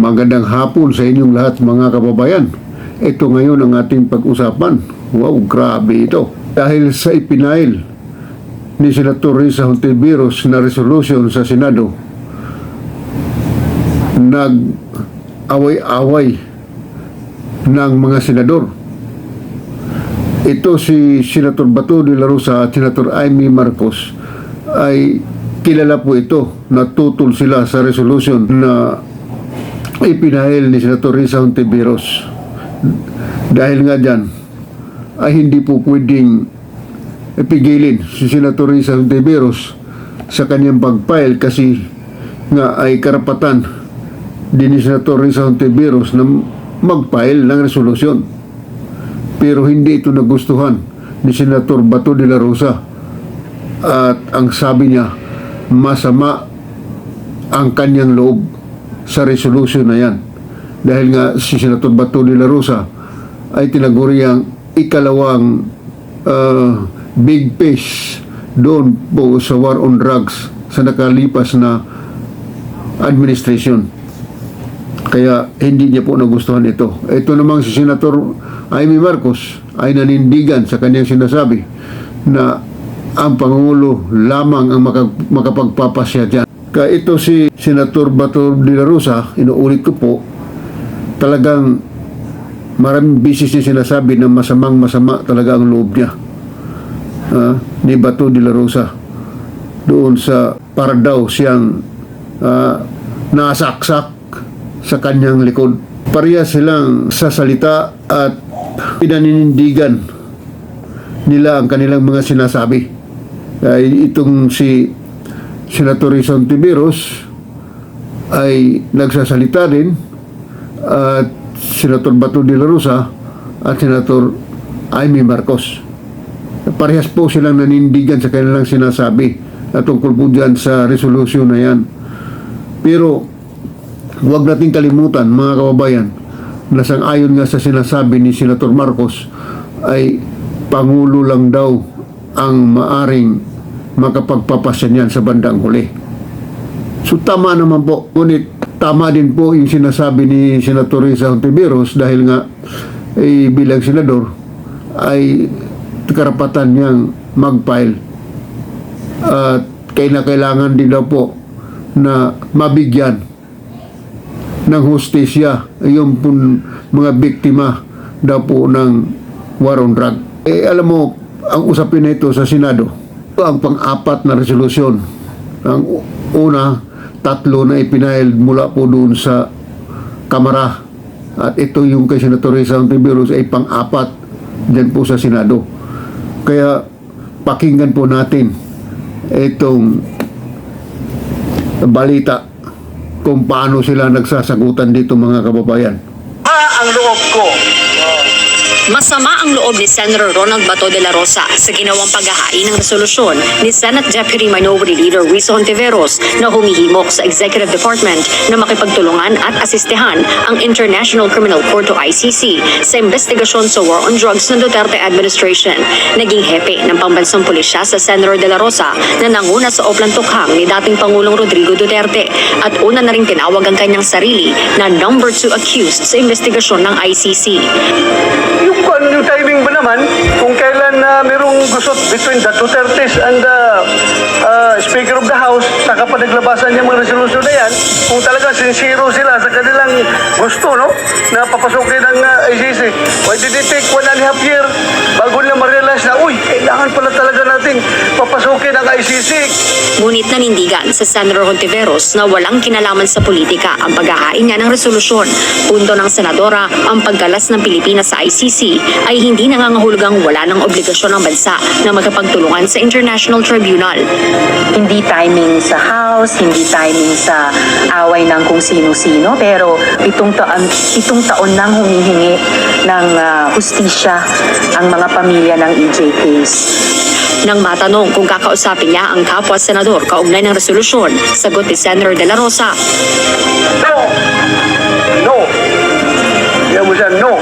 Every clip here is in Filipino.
Magandang hapon sa inyong lahat mga kababayan. Ito ngayon ang ating pag-usapan. Wow, grabe ito. Dahil sa ipinail ni Senator Risa Hontiveros na resolution sa Senado, nag-away-away ng mga senador. Ito si Senator Bato de la Rosa at Senator Amy Marcos ay kilala po ito. Natutol sila sa resolution na ipinahil ni Senator Risa Hontiveros. Dahil nga dyan ay hindi po pwedeng ipigilin si Senator Risa Hontiveros sa kanyang pag-file kasi nga ay karapatan din ni Senator Risa Hontiveros na mag-file ng resolusyon. Pero hindi ito nagustuhan ni Senator Bato de la Rosa at ang sabi niya, masama ang kanyang loob sa resolution na yan. Dahil nga si Senator Bato de la Rosa ay tinaguri ang ikalawang big fish doon po sa war on drugs sa nakalipas na administration. Kaya hindi niya po nagustuhan ito. Ito namang si Senator Amy Marcos ay nanindigan sa kanyang sinasabi na ang Pangulo lamang ang makapagpapasya dyan. Kaya ito si Senator Bato de la Rosa, inuulit ko po, talagang maraming bisis niya sinasabi na masama talaga ang loob niya ni Bato de la Rosa doon sa para daw siyang nasaksak sa kanyang likod. Pareha silang sasalita at pinaninindigan nila ang kanilang mga sinasabi. Itong si Senator Risa Hontiveros ay nagsasalita din at Senator Bato de la Rosa at Senator Amy Marcos. Parehas po silang nanindigan sa kanilang sinasabi at tungkol po dyan sa resolution na yan. Pero huwag nating kalimutan mga kababayan na sang-ayon nga sa sinasabi ni Senator Marcos ay Pangulo lang daw ang maaring makapagpapasya niyan sa bandang huli. So tama naman po, ngunit tama din po yung sinasabi ni Senator Risa Hontiveros dahil nga bilang senador ay karapatan niyang mag-file at kailangan din daw po na mabigyan ng hustisya yung mga biktima daw po ng war on drug. Alam mo, ang usapin na ito sa Senado, ang pang-apat na resolusyon. Ang una, 3 na ipinahil mula po doon sa Kamara. At ito yung kay Senator Risa Hontiveros ay pang-4 dyan po sa Senado. Kaya pakinggan po natin itong balita kung paano sila nagsasagutan dito mga kababayan. Ang loob ko. Masama ang loob ni Senator Ronald Bato de la Rosa sa ginawang paghahain ng resolusyon ni Senate Deputy Minority Leader Risa Hontiveros na humihimok sa Executive Department na makipagtulungan at asistehan ang International Criminal Court o ICC sa investigasyon sa war on drugs ng Duterte administration. Naging hepe ng pambansang pulisya sa Senator de la Rosa na nanguna sa Oplan Tukhang ni dating Pangulong Rodrigo Duterte at una na ring tinawag ang kanyang sarili na number 2 accused sa investigasyon ng ICC. Yung timing ba naman, kung kailan merong gusot between the Dutertes and the Speaker of the House, saka pa naglabasan niya mga resolution na yan, kung talaga sincero sila sa kanilang gusto, no, na papasukin ng ICC. Why did it take 1.5 years bago nila ma-realize na, uy, kailangan pala talaga nating papasukin ang ICC. Ngunit nanindigan sa Senator Hontiveros na walang kinalaman sa politika ang paghahain niya ng resolusyon. Punto ng senadora, ang pagkalas ng Pilipinas sa ICC ay hindi nangangahulugang wala ng obligasyon ng bansa na magkapagtulungan sa International Tribunal. Hindi timing sa House, hindi timing sa away ng kung sino-sino, pero itong taon nang humihingi ng hustisya ang mga pamilya ng EJ case. Nang matanong kung kakausapin niya ang kapwa senador kaugnay ng resolusyon, sagot ni Senator de la Rosa, No. Yan mo siya, no.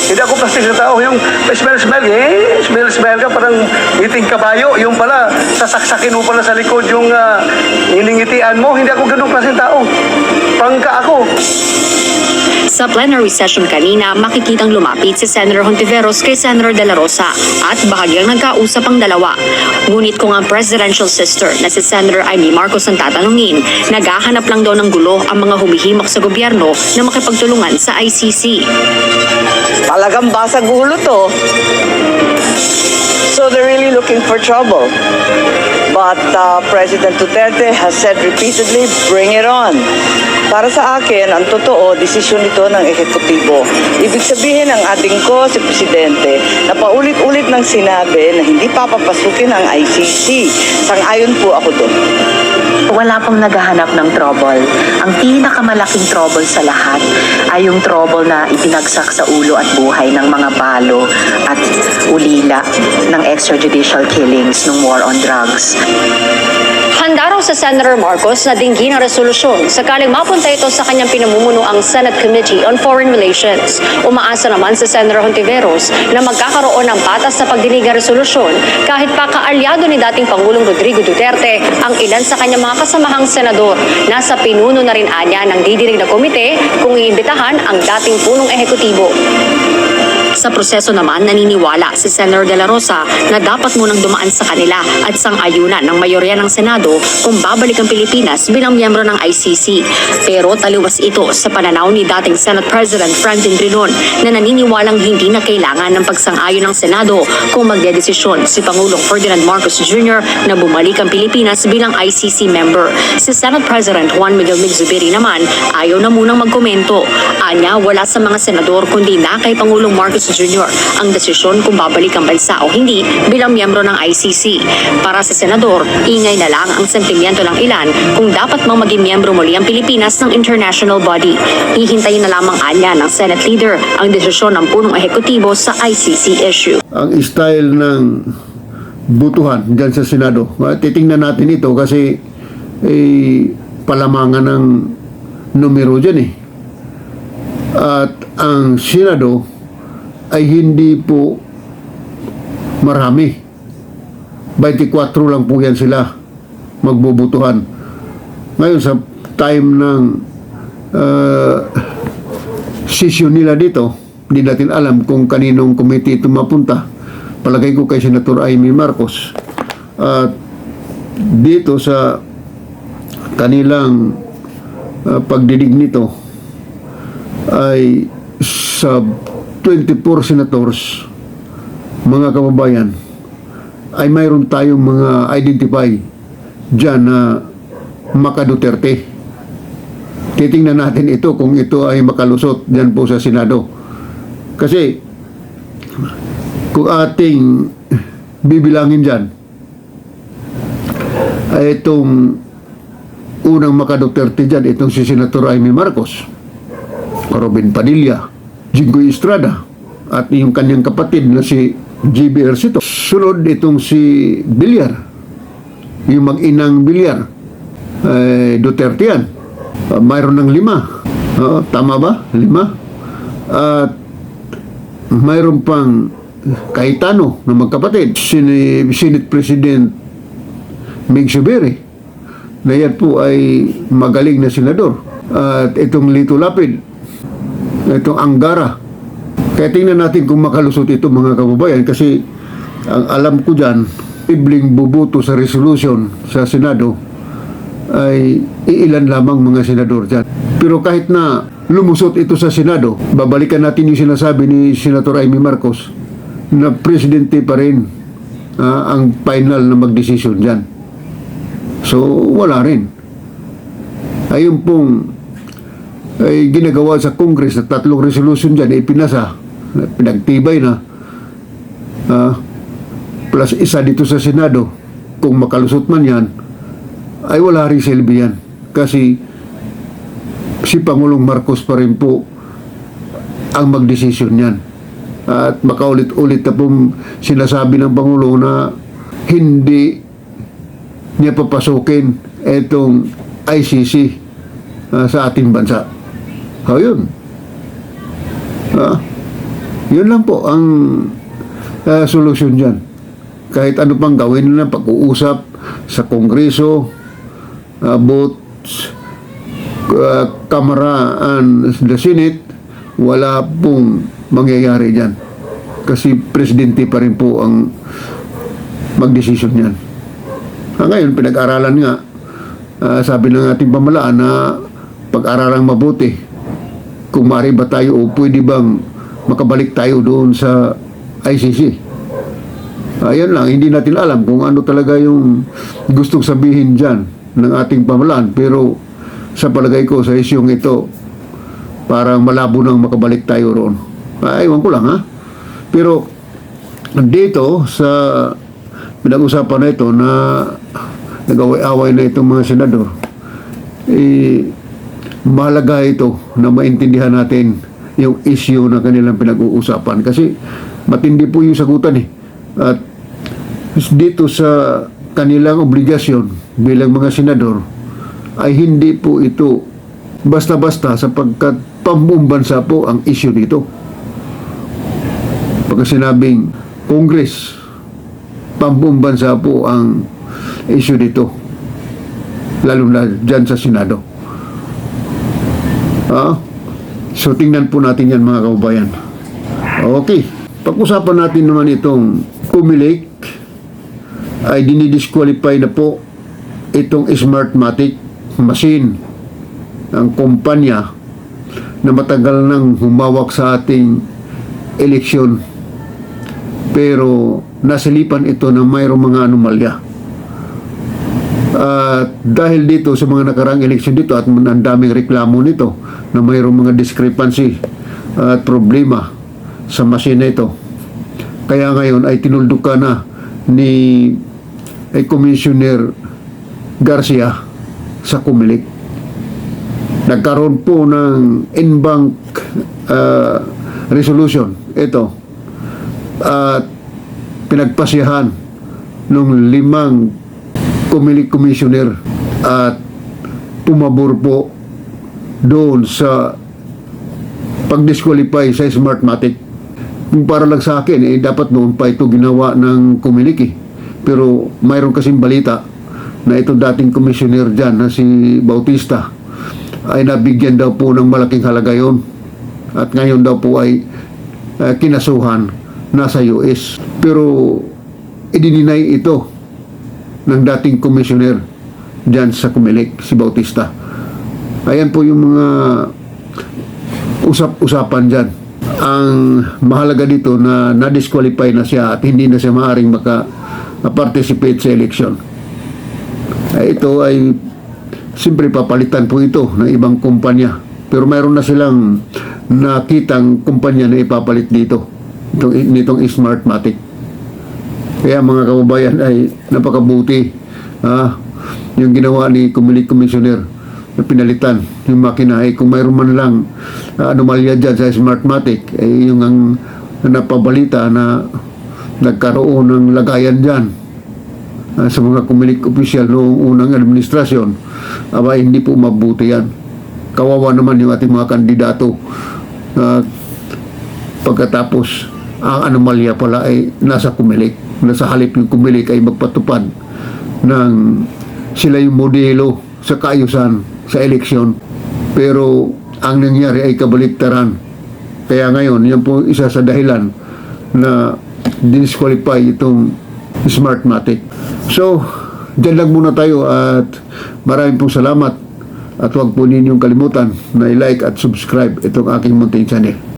Hindi ako plastic na tao, yung smell, smell ka, parang ngiting kabayo. Yung pala, sasaksakin mo pala sa likod yung iningitian mo. Hindi ako ganun klaseng tao. Pangka ako. Sa plenary session kanina, makikitang lumapit si Senator Hontiveros kay Senator De La Rosa at bahagyang nagkausap ang dalawa. Ngunit kung ang presidential sister na si Senator Amy Marcos ang tatanungin, naghahanap lang daw ng gulo ang mga humihimok sa gobyerno na makipagtulungan sa ICC. Talagang basag ulo to. So they're really looking for trouble. But President Duterte has said repeatedly, bring it on. Para sa akin, ang totoo, desisyon ito ng ehekutibo. Ibig sabihin ng ating si Presidente na paulit-ulit nang sinabi na hindi papapasukin ang ICC. Sang-ayon po ako doon. Wala pong naghahanap ng trouble. Ang pinakamalaking trouble sa lahat ay yung trouble na ipinagsak sa ulo at buhay ng mga balo at ulila ng extrajudicial killings ng war on drugs. Handa raw sa Senator Marcos na dinggin ang resolusyon sakaling mapunta ito sa kanyang pinamumuno ang Senate Committee on Foreign Relations. Umaasa naman sa Senator Hontiveros na magkakaroon ng patas sa pagdinig ng resolusyon kahit pa kaalyado ni dating Pangulong Rodrigo Duterte ang ilan sa kanyang mga kasamahang senador. Nasa pinuno na rin anya ng didinig na komite kung iimbitahan ang dating punong ehekutibo. Sa proseso naman, naniniwala si Senator De La Rosa na dapat munang dumaan sa kanila at sang-ayunan ng mayorya ng Senado kung babalik ang Pilipinas bilang miyembro ng ICC. Pero taliwas ito sa pananaw ni dating Senate President Franklin Drilon na naniniwalang hindi na kailangan ng pagsang-ayon ng Senado kung magdedesisyon si Pangulong Ferdinand Marcos Jr. na bumalik ang Pilipinas bilang ICC member. Si Senate President Juan Miguel Migzubiri naman ayaw na munang magkomento. Anya, wala sa mga senador kundi na kay Pangulong Marcos Jr. ang desisyon kung babalik ang bansa o hindi bilang miyembro ng ICC. Para sa senador, ingay na lang ang sentimiento ng ilan kung dapat mang maging miyembro muli ang Pilipinas ng international body. Hihintayin na lamang anya ng Senate leader ang desisyon ng punong ehekutibo sa ICC issue. Ang style ng butuhan dyan sa Senado. Titingnan natin ito kasi palamangan ng numero dyan eh. At ang Senado ay hindi po marami. 24 lang po yan sila magbubutuhan. Ngayon sa time ng session nila dito, hindi natin alam kung kaninong committee ito mapunta. Palagay ko kay Senator Amy Marcos. At dito sa kanilang pagdidig nito ay sa 24 senators, mga kababayan, ay mayroon tayong mga identify dyan na maka-Duterte. Titingnan natin ito kung ito ay makalusot dyan po sa Senado. Kasi kung ating bibilangin dyan ay itong unang maka-Duterte dyan, itong si Senator Amy Marcos, Robin Padilla, Jinggoy Estrada, at yung kanyang kapatid na si G.B. Ercito. Sunod itong si Villar, yung mag-inang Villar, Duterte yan. Mayroon ng 5. Tama ba? 5. At mayroon pang Cayetano na magkapatid. Senate President Migzubiri, na yan po ay magaling na senador. At itong Lito Lapid, itong Angara. Kaya tingnan natin kung makalusot ito, mga kababayan, kasi ang alam ko dyan, ibling bubuto sa resolution sa Senado ay iilan lamang mga senador dyan. Pero kahit na lumusot ito sa Senado, babalikan natin yung sinasabi ni Senator Amy Marcos na presidente pa rin ang final na magdesisyon dyan. So wala rin. Ayun pong ay ginagawa sa Congress na 3 resolution dyan ay pinasa, pinagtibay na, plus isa dito sa Senado. Kung makalusot man yan ay wala rin silbi yan, kasi si Pangulong Marcos pa rin po ang magdesisyon yan. At makaulit-ulit na pong sinasabi ng Pangulo na hindi niya papasukin itong ICC sa ating bansa. Yun. Yun lang po ang solusyon dyan. Kahit ano pang gawin nila, pag-uusap sa Kongreso, both Kamara and the Senate, wala pong mangyayari dyan. Kasi presidente pa rin po ang magdesisyon yan. Ngayon, pinag-aralan nga, sabi ng ating pamalaan na pag-aralang mabuti, kung maaari ba tayo o pwede bang makabalik tayo doon sa ICC. Ayan lang, hindi natin alam kung ano talaga yung gustong sabihin dyan ng ating pamalaan. Pero sa palagay ko sa isyong ito, parang malabo nang makabalik tayo roon. Ewan ko lang ha. Pero dito sa pinag-usapan na ito na nag-away-away na itong mga senador, mahalaga ito na maintindihan natin yung issue na kanilang pinag-uusapan. Kasi matindi po yung sagutan eh. At dito sa kanilang obligasyon bilang mga senador ay hindi po ito basta-basta sapagkat pambansa po ang issue dito. Pagka sinabing Congress, pambansa po ang issue dito, lalo na dyan sa Senado. So tingnan po natin yan mga kababayan. Okay, pag-usapan natin naman itong Comelec ay dinidisqualify na po itong Smartmatic machine, ang kumpanya na matagal nang humawak sa ating eleksyon, pero nasilipan ito ng mayroong mga anomalya. At dahil dito sa mga nakarang eleksyon dito at ang daming reklamo nito na mayroong mga discrepancy at problema sa machine na ito, kaya ngayon ay tinuldukan na ni Commissioner Garcia sa Comelec. Nagkaroon po ng in-bank resolution ito at pinagpasyahan ng 5 Comelec Commissioner at pumabor po doon sa pag-disqualify sa Smartmatic. Kung para lang sa akin, dapat noon pa ito ginawa ng Comelec eh. Pero mayroon kasing balita na ito dating commissioner dyan na si Bautista ay nabigyan daw po ng malaking halaga yon. At ngayon daw po ay kinasuhan nasa US. Pero idininay ito ng dating commissioner dyan sa Comelec, si Bautista. Ayan po yung mga usap-usapan dyan. Ang mahalaga dito na na-disqualify na siya at hindi na siya maaaring maka-participate sa election. Ito ay siyempre papalitan po ito ng ibang kumpanya. Pero mayroon na silang nakitang kumpanya na ipapalit dito, nitong Smartmatic. Kaya mga kababayan ay napakabuti yung ginawa ni Comelec Commissioner na pinalitan yung makina. Kung mayroon man lang anomalya dyan sa Smartmatic, yung ang napabalita na nagkaroon ng lagayan dyan sa mga Comelec official noong unang administrasyon, hindi po mabuti yan. Kawawa naman yung ating mga kandidato pagkatapos ang anomalya pala ay nasa Comelec. Nasa halip yung Comelec ay magpatupad ng sila yung modelo sa kaayusan sa eleksyon, pero ang nangyari ay kabaliktaran. Kaya ngayon, yan po isa sa dahilan na disqualify itong Smartmatic. So, dyan lang muna tayo at maraming pong salamat at huwag po ninyong kalimutan na i-like at subscribe itong aking munting channel.